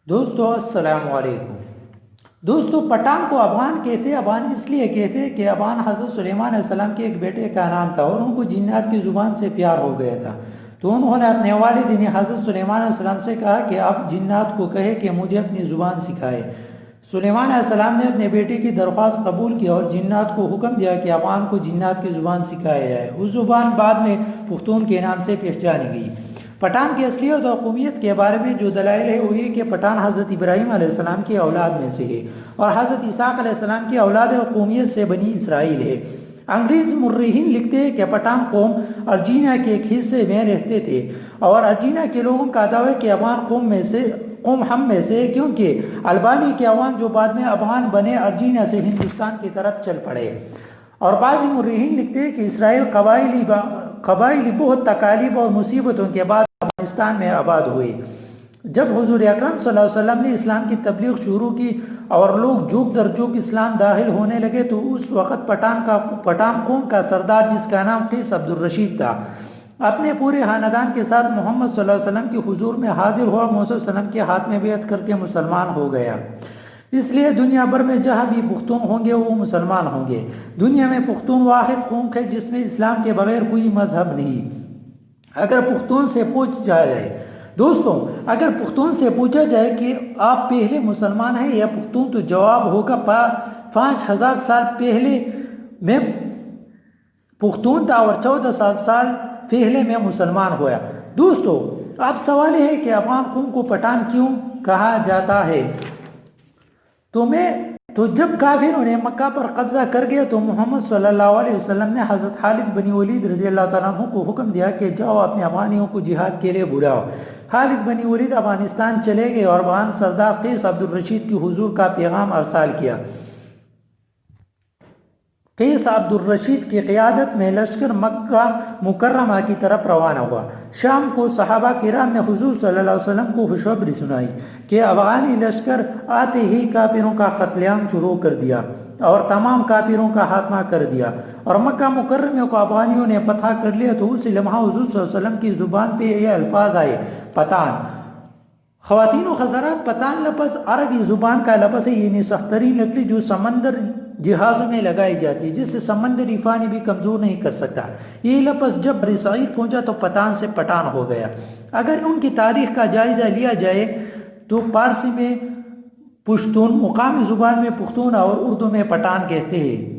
دوستو السلام علیکم۔ دوستو پٹھان کو افغان کہتے، افغان اس لیے کہتے کہ افغان حضرت سلیمان علیہ السلام کے ایک بیٹے کا نام تھا اور ان کو جنات کی زبان سے پیار ہو گیا تھا، تو انہوں نے اپنے والد یعنی حضرت سلیمان علیہ السلام سے کہا کہ آپ جنات کو کہے کہ مجھے اپنی زبان سکھائے۔ سلیمان علیہ السلام نے اپنے بیٹے کی درخواست قبول کی اور جنات کو حکم دیا کہ افغان کو جنات کی زبان سکھایا جائے۔ وہ زبان بعد میں پختون کے نام سے پہچانی گئی۔ پٹھان کی اصلیت اور قومیت کے بارے میں جو دلائل ہے وہ یہ کہ پٹھان حضرت ابراہیم علیہ السلام کی اولاد میں سے ہے اور حضرت اسحاق علیہ السلام کی اولاد اور قومیت سے بنی اسرائیل ہے۔ انگریز مرخین لکھتے ہیں کہ پٹھان قوم ارجینا کے ایک حصے میں رہتے تھے اور ارجینا کے لوگوں کا دعویٰ ہے کہ افغان قوم ہم میں سے، کیونکہ البانی کے افغان جو بعد میں افغان بنے ارجینا سے ہندوستان کی طرف چل پڑے۔ اور بعض مرخین لکھتے ہیں کہ اسرائیل قبائلی بہت تکالیف اور مصیبتوں کے بعد افغانستان میں آباد ہوئے۔ جب حضور اکرم صلی اللہ علیہ وسلم نے اسلام کی تبلیغ شروع کی اور لوگ جوک در جوک اسلام داخل ہونے لگے تو اس وقت پٹھان قوم کا سردار، جس کا نام قیس عبدالرشید تھا، اپنے پورے خاندان کے ساتھ محمد صلی اللہ علیہ وسلم کے حضور میں حاضر ہوا، محمد صلی اللہ علیہ وسلم کے ہاتھ میں بیعت کر کے مسلمان ہو گیا۔ اس لیے دنیا بھر میں جہاں بھی پختون ہوں گے وہ مسلمان ہوں گے۔ دنیا میں پختون واحد قوم ہے جس میں اسلام کے بغیر کوئی مذہب نہیں۔ اگر پختون سے پوچھا جائے کہ آپ پہلے مسلمان ہیں یا پختون، تو جواب ہوگا 5000 سال پہلے میں پختون تھا اور 1400 سال پہلے میں مسلمان ہوا۔ دوستو اب سوال ہے کہ افغان قوم کو پٹھان کیوں کہا جاتا ہے؟ تو جب کافروں نے مکہ پر قبضہ کر گیا تو محمد صلی اللہ علیہ وسلم نے حضرت خالد بن ولید رضی اللہ تعالیٰ عنہ کو حکم دیا کہ جاؤ اپنے افغانیوں کو جہاد کے لیے بلاؤ۔ خالد بن ولید افغانستان چلے گئے اور افغان سردار قیس عبدالرشید کی حضور کا پیغام ارسال کیا۔ قیس عبدالرشید کی قیادت میں لشکر مکہ مکرمہ کی طرف روانہ ہوا۔ شام کو صحابہ کرام نے حضور صلی اللہ علیہ وسلم کو خوشخبری سنائی کہ افغانی لشکر آتے ہی کافروں کا قتل عام شروع کر دیا اور تمام کافروں کا خاتمہ کر دیا اور مکہ مکرمہ کو افغانیوں نے فتح کر لیا۔ تو اس لمحہ حضور صلی اللہ علیہ وسلم کی زبان پہ یہ الفاظ آئے، پٹھان۔ خواتین و حضرات، پٹھان لفظ عربی زبان کا لفظ ہے، یعنی سختری لکڑی جو سمندر جہازوں میں لگائی جاتی ہے، جس سے سمندری پانی بھی کمزور نہیں کر سکتا۔ یہ لفظ جب برصغیر پہنچا تو پٹھان سے پٹھان ہو گیا۔ اگر ان کی تاریخ کا جائزہ لیا جائے تو فارسی میں پشتون، مقامی زبان میں پختون اور اردو میں پٹھان کہتے ہیں۔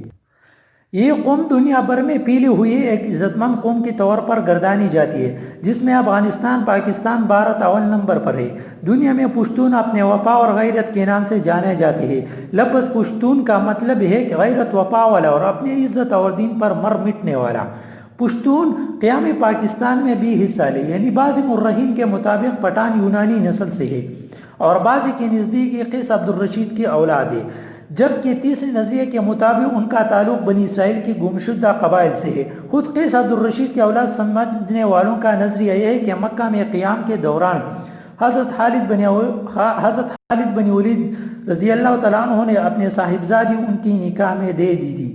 یہ قوم دنیا بھر میں پھیلی ہوئی ایک عزت مند قوم کے طور پر گردانی جاتی ہے، جس میں افغانستان، پاکستان، بھارت اول نمبر پر ہے۔ دنیا میں پشتون اپنے وفا اور غیرت کے نام سے جانے جاتے ہیں۔ لفظ پشتون کا مطلب ہے کہ غیرت، وفا والا اور اپنی عزت اور دین پر مر مٹنے والا۔ پشتون قیام پاکستان میں بھی حصہ لے، یعنی بعض مرخین کے مطابق پٹھان یونانی نسل سے ہے اور بعض کے نزدیک قیس عبدالرشید کی اولاد ہے، جبکہ تیسرے نظریے کے مطابق ان کا تعلق بنی اسرائیل کی گمشدہ قبائل سے ہے۔ خود قیس عبدالرشید کی اولاد سمجھنے والوں کا نظریہ یہ ہے کہ مکہ میں قیام کے دوران حضرت خالد بن ولید رضی اللہ تعالیٰ عنہ نے اپنے صاحبزادی ان کی نکاح میں دے دی تھی۔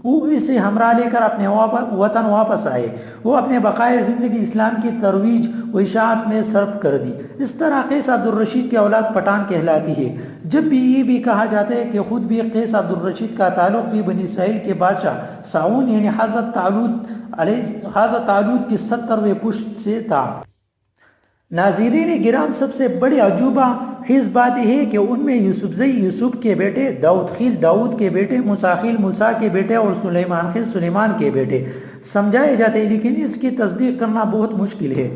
وہ اسے ہمراہ لے کر اپنے وطن واپس آئے۔ وہ اپنے بقائے زندگی اسلام کی ترویج و اشاعت میں صرف کر دی۔ اس طرح قیس عبدالرشید کی اولاد پٹھان کہلاتی ہے۔ جب بھی یہ بھی کہا جاتا ہے کہ خود بھی قیس عبدالرشید کا تعلق بھی بنی اسرائیل کے بادشاہ ساؤن یعنی حضرت طالوت کی 70ویں پشت سے تھا۔ ناظرین گرام، سب سے بڑی عجوبہ خیز بات یہ ہے کہ ان میں یوسف کے بیٹے، داؤد کے بیٹے، موسیٰ کے بیٹے اور سلیمان کے بیٹے سمجھائے جاتے ہیں، لیکن اس کی تصدیق کرنا بہت مشکل ہے۔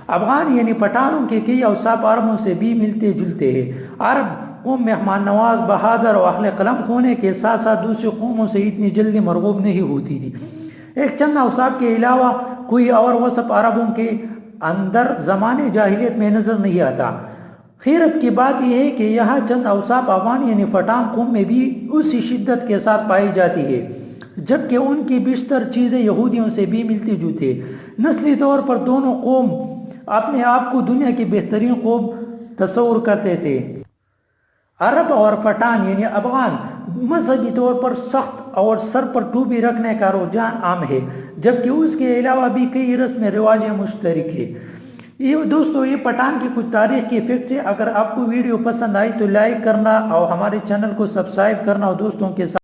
افغان یعنی پٹھانوں کے کئی اوصاف عربوں سے بھی ملتے جلتے ہیں۔ عرب قوم مہمان نواز، بہادر اور اہل قلم ہونے کے ساتھ ساتھ دوسری قوموں سے اتنی جلدی مرغوب نہیں ہوتی تھی۔ ایک چند اوصاف کے علاوہ کوئی اور وصف عربوں کے اندر زمانے جاہلیت میں نظر نہیں آتا۔ حیرت کی بات یہ ہے کہ یہاں چند اوصاف افغان یعنی پٹھان قوم میں بھی اسی شدت کے ساتھ پائی جاتی ہے، جبکہ ان کی بیشتر چیزیں یہودیوں سے بھی ملتی جلتی ہیں۔ نسلی طور پر دونوں قوم اپنے آپ کو دنیا کی بہترین قوم تصور کرتے تھے۔ عرب اور پٹھان یعنی افغان مذہبی طور پر سخت اور سر پر ٹوپی رکھنے کا رجحان عام ہے، جبکہ اس کے علاوہ بھی کئی رسم رواج مشترک ہیں۔ یہ دوستو یہ پٹھان کی کچھ تاریخ کی فیکٹ ہے. اگر آپ کو ویڈیو پسند آئی تو لائک کرنا اور ہمارے چینل کو سبسکرائب کرنا اور دوستوں کے ساتھ